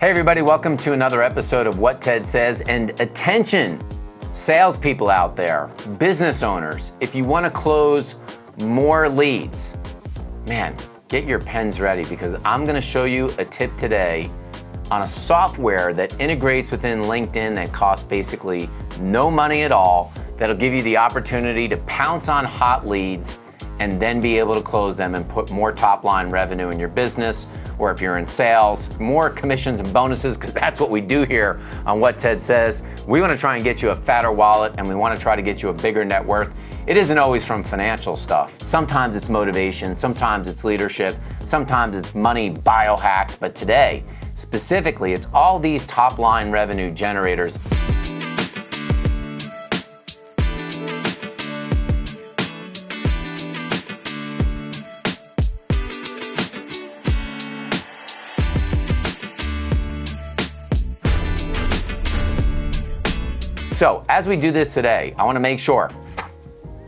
Hey everybody, welcome to another episode of What Ted Says. And attention, salespeople out there, business owners, if you want to close more leads, man, get your pens ready because I'm going to show you a tip today on a software that integrates within LinkedIn that costs basically no money at all, that'll give you the opportunity to pounce on hot leads and then be able to close them and put more top line revenue in your business, or if you're in sales, more commissions and bonuses, because that's what we do here on What Ted Says. We want to try and get you a fatter wallet, and we want to try to get you a bigger net worth. It isn't always from financial stuff. Sometimes it's motivation, sometimes it's leadership, sometimes it's money biohacks, but today, specifically, it's all these top line revenue generators. So as we do this today, I want to make sure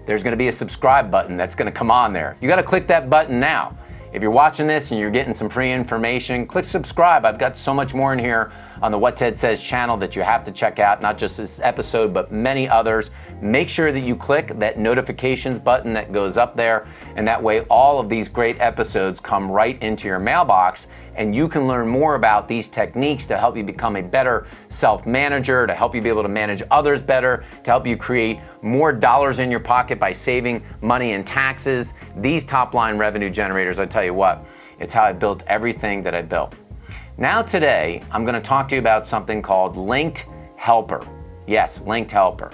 there's going to be a subscribe button that's going to come on there. You got to click that button now. If you're watching this and you're getting some free information, click subscribe. I've got so much more in here on the What Ted Says channel that you have to check out, not just this episode, but many others. Make sure that you click that notifications button that goes up there, and that way all of these great episodes come right into your mailbox, and you can learn more about these techniques to help you become a better self-manager, to help you be able to manage others better, to help you create more dollars in your pocket by saving money in taxes. These top-line revenue generators, I tell you what, it's how I built everything that I built. Now today, I'm going to talk to you about something called Linked Helper. Yes, Linked Helper.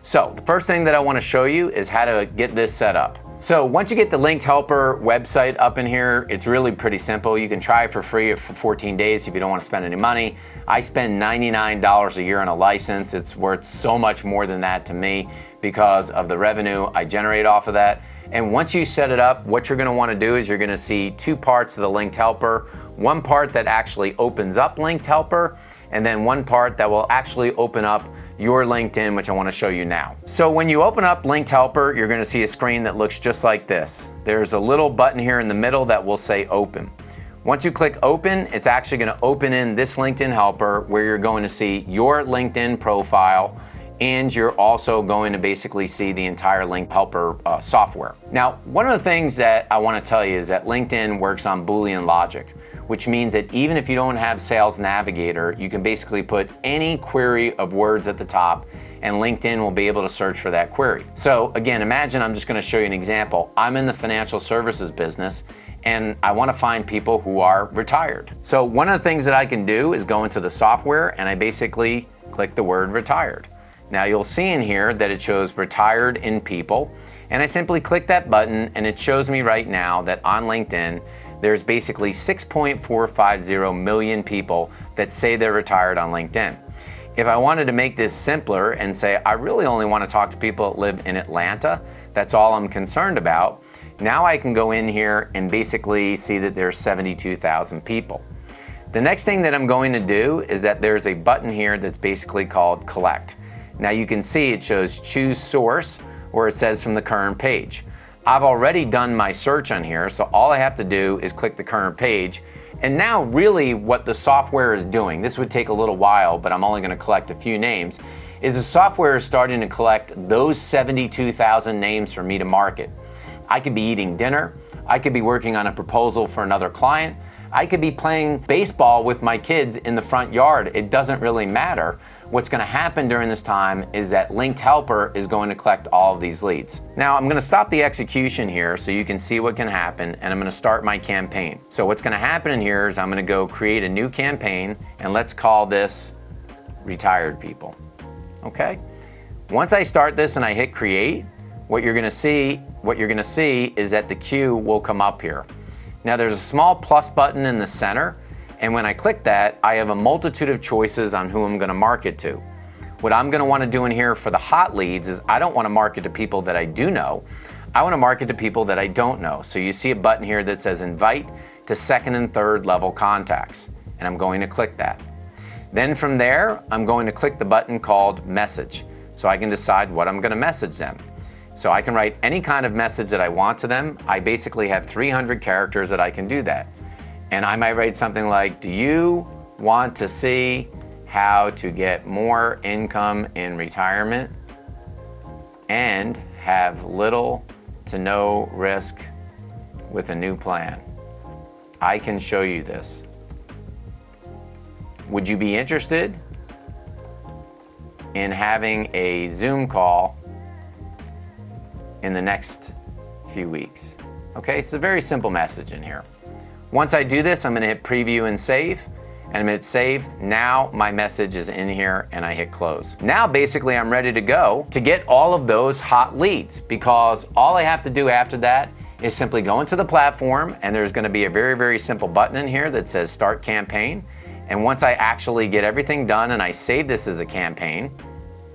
So the first thing that I want to show you is how to get this set up. So once you get the Linked Helper website up in here, it's really pretty simple. You can try it for free for 14 days if you don't want to spend any money. I spend $99 a year on a license. It's worth so much more than that to me because of the revenue I generate off of that. And once you set it up, what you're going to want to do is you're going to see two parts of the Linked Helper. One part that actually opens up Linked Helper, and then one part that will actually open up your LinkedIn, which I want to show you now. So when you open up Linked Helper, you're going to see a screen that looks just like this. There's a little button here in the middle that will say open. Once you click open, it's actually going to open in this LinkedIn Helper where you're going to see your LinkedIn profile, and you're also going to basically see the entire Linked Helper software. Now, one of the things that I want to tell you is that LinkedIn works on Boolean logic, which means that even if you don't have Sales Navigator, you can basically put any query of words at the top and LinkedIn will be able to search for that query. So again, imagine I'm just going to show you an example. I'm in the financial services business and I want to find people who are retired. So one of the things that I can do is go into the software and I basically click the word retired. Now you'll see in here that it shows retired in people, and I simply click that button and it shows me right now that on LinkedIn there's basically 6.450 million people that say they're retired on LinkedIn. If I wanted to make this simpler and say I really only want to talk to people that live in Atlanta, that's all I'm concerned about, now I can go in here and basically see that there's 72,000 people. The next thing that I'm going to do is that there's a button here that's basically called collect. Now you can see it shows choose source, or it says from the current page. I've already done my search on here, so all I have to do is click the current page. And now really what the software is doing, this would take a little while, but I'm only going to collect a few names, is the software is starting to collect those 72,000 names for me to market. I could be eating dinner, I could be working on a proposal for another client, I could be playing baseball with my kids in the front yard. It doesn't really matter. What's going to happen during this time is that Linked Helper is going to collect all of these leads. Now I'm going to stop the execution here so you can see what can happen, and I'm going to start my campaign. So what's going to happen in here is I'm going to go create a new campaign, and let's call this Retired People. Okay? Once I start this and I hit create, what you're going to see is that the queue will come up here. Now there's a small plus button in the center, and when I click that, I have a multitude of choices on who I'm going to market to. What I'm going to want to do in here for the hot leads is I don't want to market to people that I do know. I want to market to people that I don't know. So you see a button here that says invite to second and third level contacts, and I'm going to click that. Then from there, I'm going to click the button called message, so I can decide what I'm going to message them. So I can write any kind of message that I want to them. I basically have 300 characters that I can do that. And I might write something like, do you Want to see how to get more income in retirement and have little to no risk with a new plan? I can show you this. Would you be interested in having a Zoom call in the next few weeks? Okay, it's a very simple message in here. Once I do this, I'm gonna hit preview and save, and I'm gonna hit save. Now my message is in here and I hit close. Now basically I'm ready to go to get all of those hot leads, because all I have to do after that is simply go into the platform, and there's gonna be a very, very simple button in here that says start campaign. And once I actually get everything done and I save this as a campaign,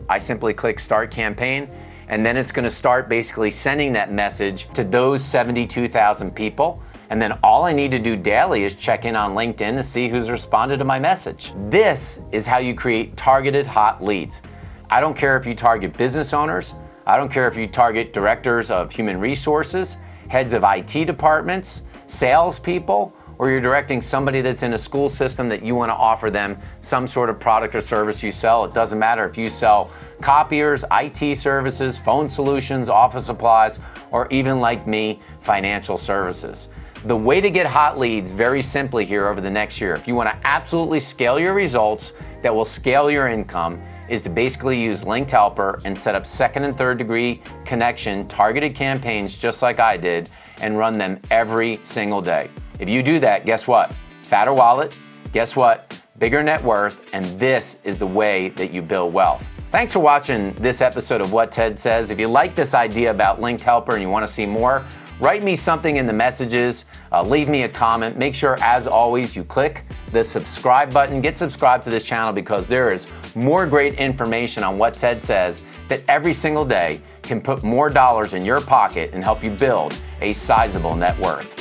I simply click start campaign, and then it's gonna start basically sending that message to those 72,000 people. And then all I need to do daily is check in on LinkedIn to see who's responded to my message. This is how you create targeted hot leads. I don't care if you target business owners, I don't care if you target directors of human resources, heads of IT departments, salespeople, or you're directing somebody that's in a school system that you want to offer them some sort of product or service you sell. It doesn't matter if you sell copiers, IT services, phone solutions, office supplies, or even like me, financial services. The way to get hot leads, very simply here over the next year, if you want to absolutely scale your results that will scale your income, is to basically use Linked Helper and set up second and third degree connection targeted campaigns just like I did, and run them every single day. If you do that, guess what? Fatter wallet, guess what? Bigger net worth, and this is the way that you build wealth. Thanks for watching this episode of What Ted Says. If you like this idea about Linked Helper and you want to see more, write me something in the messages, leave me a comment. Make sure, as always, you click the subscribe button. Get subscribed to this channel, because there is more great information on What Ted Says that every single day can put more dollars in your pocket and help you build a sizable net worth.